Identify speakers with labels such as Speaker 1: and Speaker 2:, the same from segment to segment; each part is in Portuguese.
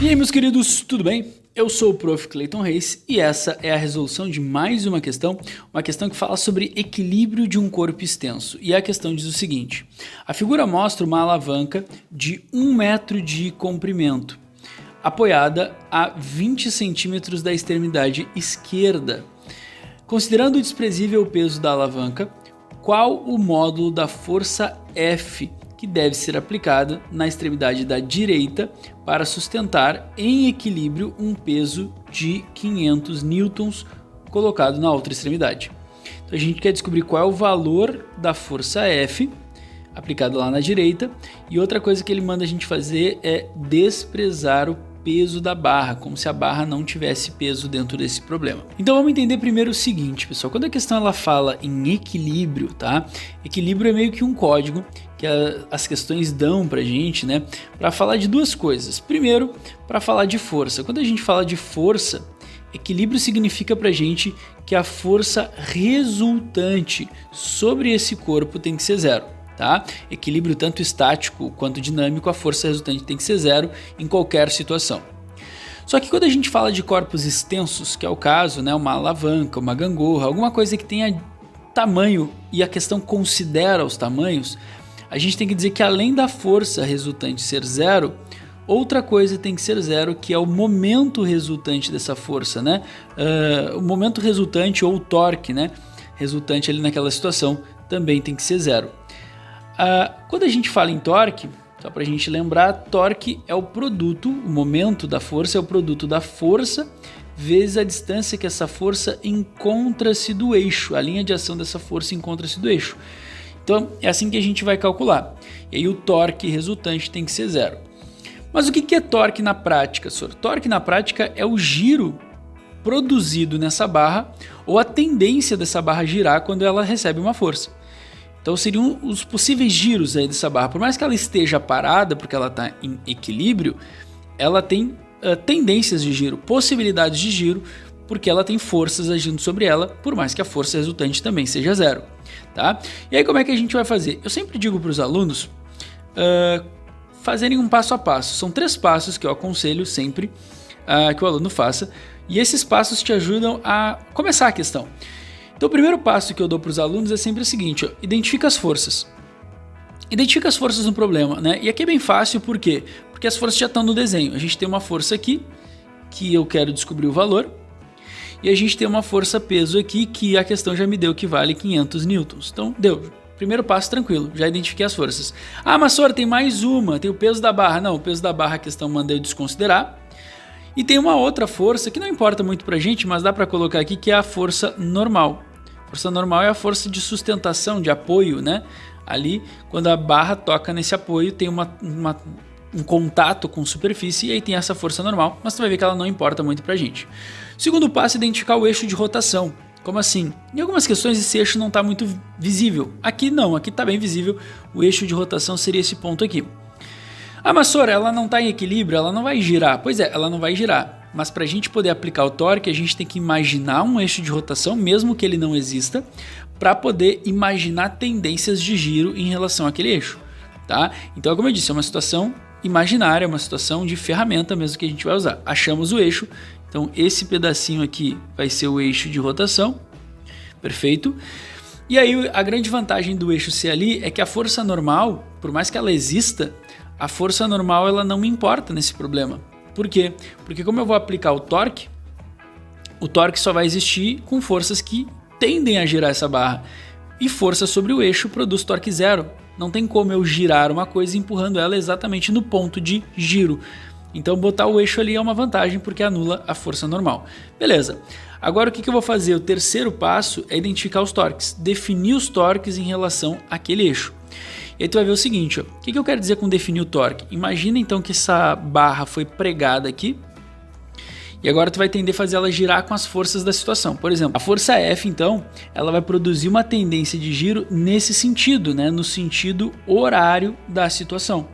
Speaker 1: E aí, meus queridos, tudo bem? Eu sou o Prof. Clayton Reis e essa é a resolução de mais uma questão que fala sobre equilíbrio de um corpo extenso. E a questão diz o seguinte: a figura mostra uma alavanca de 1 metro de comprimento, apoiada a 20 centímetros da extremidade esquerda. Considerando o desprezível peso da alavanca, qual o módulo da força F que deve ser aplicada na extremidade da direita para sustentar em equilíbrio um peso de 500 newtons colocado na outra extremidade? Então a gente quer descobrir qual é o valor da força F aplicada lá na direita, e outra coisa que ele manda a gente fazer é desprezar o peso da barra, como se a barra não tivesse peso dentro desse problema. Então vamos entender primeiro o seguinte, pessoal: quando a questão ela fala em equilíbrio, tá? Equilíbrio é meio que um código que as questões dão pra gente, né? Para falar de duas coisas. Primeiro, para falar de força. Quando a gente fala de força, equilíbrio significa pra gente que a força resultante sobre esse corpo tem que ser zero. Tá? Equilíbrio tanto estático quanto dinâmico, a força resultante tem que ser zero em qualquer situação. Só que quando a gente fala de corpos extensos, que é o caso, né, uma alavanca, uma gangorra, alguma coisa que tenha tamanho e a questão considera os tamanhos, a gente tem que dizer que além da força resultante ser zero, outra coisa tem que ser zero, que é o momento resultante dessa força, né? O momento resultante ou o torque, né, resultante ali naquela situação também tem que ser zero. Quando a gente fala em torque, só para a gente lembrar, torque é o produto, o momento da força é o produto da força vezes a distância que essa força encontra-se do eixo, a linha de ação dessa força encontra-se do eixo. Então é assim que a gente vai calcular. E aí o torque resultante tem que ser zero. Mas o que é torque na prática, senhor? Torque na prática é o giro produzido nessa barra ou a tendência dessa barra girar quando ela recebe uma força. Então seriam os possíveis giros aí dessa barra. Por mais que ela esteja parada, porque ela está em equilíbrio, ela tem tendências de giro, possibilidades de giro, porque ela tem forças agindo sobre ela, por mais que a força resultante também seja zero. Tá? E aí como é que a gente vai fazer? Eu sempre digo para os alunos fazerem um passo a passo. São 3 passos que eu aconselho sempre que o aluno faça, e esses passos te ajudam a começar a questão. Então o primeiro passo que eu dou para os alunos é sempre o seguinte: ó, identifica as forças. Identifica as forças no problema, né? E aqui é bem fácil, por quê? Porque as forças já estão no desenho. A gente tem uma força aqui, que eu quero descobrir o valor, e a gente tem uma força peso aqui, que a questão já me deu que vale 500 newtons. Então deu. Primeiro passo tranquilo, já identifiquei as forças. Ah, mas senhor, tem mais uma, tem o peso da barra. Não, o peso da barra a questão manda eu desconsiderar. E tem uma outra força que não importa muito pra gente, mas dá para colocar aqui, que é a força normal. Força normal é a força de sustentação, de apoio, né? Ali, quando a barra toca nesse apoio, tem um contato com superfície, e aí tem essa força normal, mas tu vai ver que ela não importa muito pra gente. Segundo passo é identificar o eixo de rotação. Como assim? Em algumas questões esse eixo não está muito visível. Aqui não, aqui está bem visível. O eixo de rotação seria esse ponto aqui. Ah, mas senhor, ela não está em equilíbrio, ela não vai girar. Pois é, ela não vai girar. Mas para a gente poder aplicar o torque, a gente tem que imaginar um eixo de rotação, mesmo que ele não exista, para poder imaginar tendências de giro em relação àquele eixo. Tá? Então, como eu disse, é uma situação imaginária, é uma situação de ferramenta mesmo que a gente vai usar. Achamos o eixo, então esse pedacinho aqui vai ser o eixo de rotação. Perfeito? E aí a grande vantagem do eixo ser ali é que a força normal, por mais que ela exista, a força normal ela não me importa nesse problema. Por quê? Porque como eu vou aplicar o torque só vai existir com forças que tendem a girar essa barra. E força sobre o eixo produz torque zero. Não tem como eu girar uma coisa empurrando ela exatamente no ponto de giro. Então botar o eixo ali é uma vantagem, porque anula a força normal. Beleza. Agora o que eu vou fazer? O terceiro passo é identificar os torques. Definir os torques em relação àquele eixo. E aí tu vai ver o seguinte, ó, o que eu quero dizer com definir o torque? Imagina então que essa barra foi pregada aqui, e agora tu vai tender a fazer ela girar com as forças da situação. Por exemplo, a força F então, ela vai produzir uma tendência de giro nesse sentido, né, no sentido horário da situação.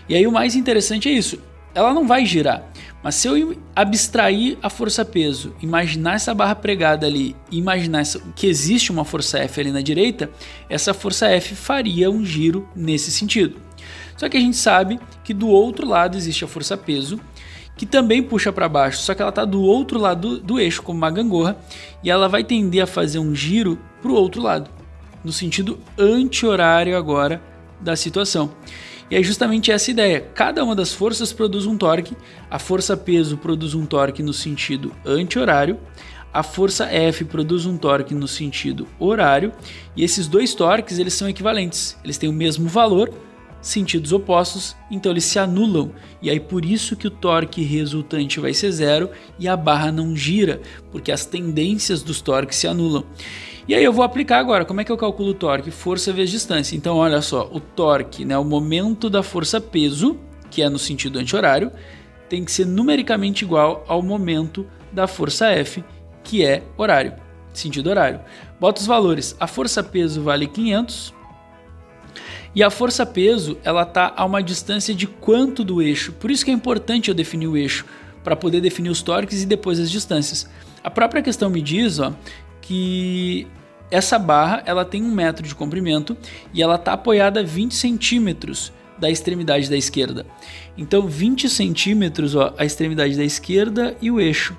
Speaker 1: E aí o mais interessante é isso, ela não vai girar, mas se eu abstrair a força peso, imaginar essa barra pregada ali e imaginar que existe uma força F ali na direita, essa força F faria um giro nesse sentido. Só que a gente sabe que do outro lado existe a força peso, que também puxa para baixo, só que ela está do outro lado do eixo, como uma gangorra, e ela vai tender a fazer um giro para o outro lado, no sentido anti-horário agora da situação. E é justamente essa ideia, cada uma das forças produz um torque, a força peso produz um torque no sentido anti-horário, a força F produz um torque no sentido horário, e esses dois torques eles são equivalentes, eles têm o mesmo valor, sentidos opostos, então eles se anulam, e aí por isso que o torque resultante vai ser zero e a barra não gira, porque as tendências dos torques se anulam. E aí eu vou aplicar agora, como é que eu calculo o torque? Força vezes distância. Então olha só, o torque, né, o momento da força peso, que é no sentido anti-horário, tem que ser numericamente igual ao momento da força F, que é horário, sentido horário. Bota os valores, a força peso vale 500, e a força peso, ela está a uma distância de quanto do eixo? Por isso que é importante eu definir o eixo, para poder definir os torques e depois as distâncias. A própria questão me diz que essa barra ela tem 1 metro de comprimento e ela está apoiada a 20 centímetros da extremidade da esquerda. Então 20 centímetros a extremidade da esquerda e o eixo.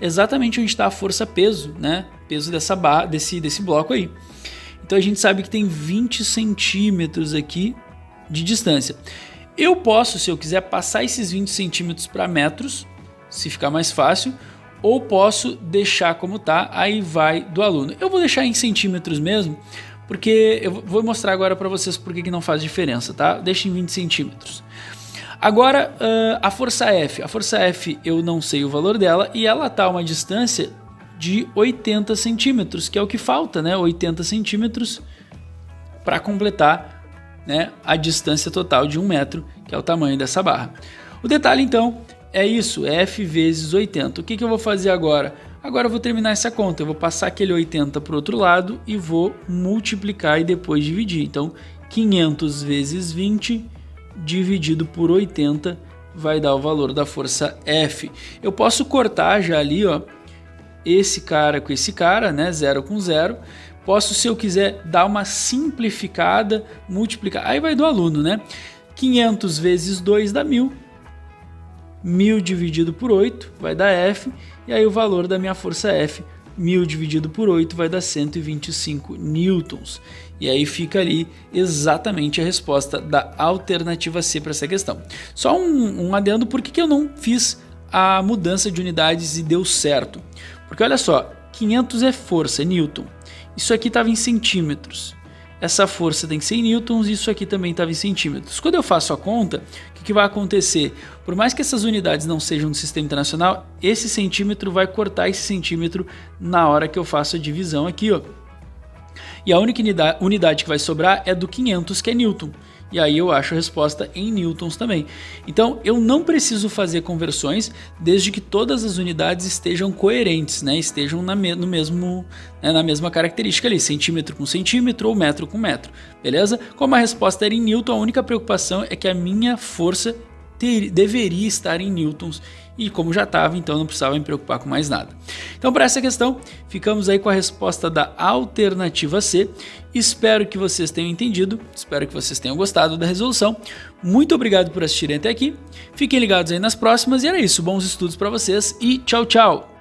Speaker 1: Exatamente onde está a força peso, né? Peso dessa barra, desse bloco aí. Então a gente sabe que tem 20 centímetros aqui de distância. Eu posso, se eu quiser, passar esses 20 centímetros para metros, se ficar mais fácil, ou posso deixar como tá, aí vai do aluno. Eu vou deixar em centímetros mesmo, porque eu vou mostrar agora para vocês por que não faz diferença, tá? Deixa em 20 centímetros. Agora, a força F. A força F eu não sei o valor dela e ela tá a uma distância de 80 centímetros, que é o que falta, né? 80 centímetros para completar, né, a distância total de 1 metro, que é o tamanho dessa barra. O detalhe, então, é isso, F vezes 80. O que eu vou fazer agora? Agora eu vou terminar essa conta, eu vou passar aquele 80 para o outro lado e vou multiplicar e depois dividir. Então, 500 vezes 20 dividido por 80 vai dar o valor da força F. Eu posso cortar já ali, esse cara com esse cara, né, 0 com 0. Posso, se eu quiser, dar uma simplificada, multiplicar. Aí vai do aluno, né? 500 vezes 2 dá 1000. 1000 dividido por 8 vai dar F. E aí o valor da minha força F, 1000 dividido por 8 vai dar 125 newtons. E aí fica ali exatamente a resposta da alternativa C para essa questão. Só um adendo, por que eu não fiz a mudança de unidades e deu certo? Porque olha só, 500 é força, é newton. Isso aqui estava em centímetros. Essa força tem que ser em newtons e isso aqui também estava em centímetros. Quando eu faço a conta, o que vai acontecer? Por mais que essas unidades não sejam do sistema internacional, esse centímetro vai cortar esse centímetro na hora que eu faço a divisão aqui, E a única unidade que vai sobrar é do 500, que é newton. E aí eu acho a resposta em newtons também. Então eu não preciso fazer conversões desde que todas as unidades estejam coerentes, né? Estejam na mesma característica ali, centímetro com centímetro ou metro com metro, beleza? Como a resposta era em newton, a única preocupação é que a minha força deveria estar em newtons e como já estava, então não precisava me preocupar com mais nada. Então para essa questão, ficamos aí com a resposta da alternativa C. Espero que vocês tenham entendido, espero que vocês tenham gostado da resolução. Muito obrigado por assistirem até aqui, fiquem ligados aí nas próximas e era isso, bons estudos para vocês e tchau, tchau!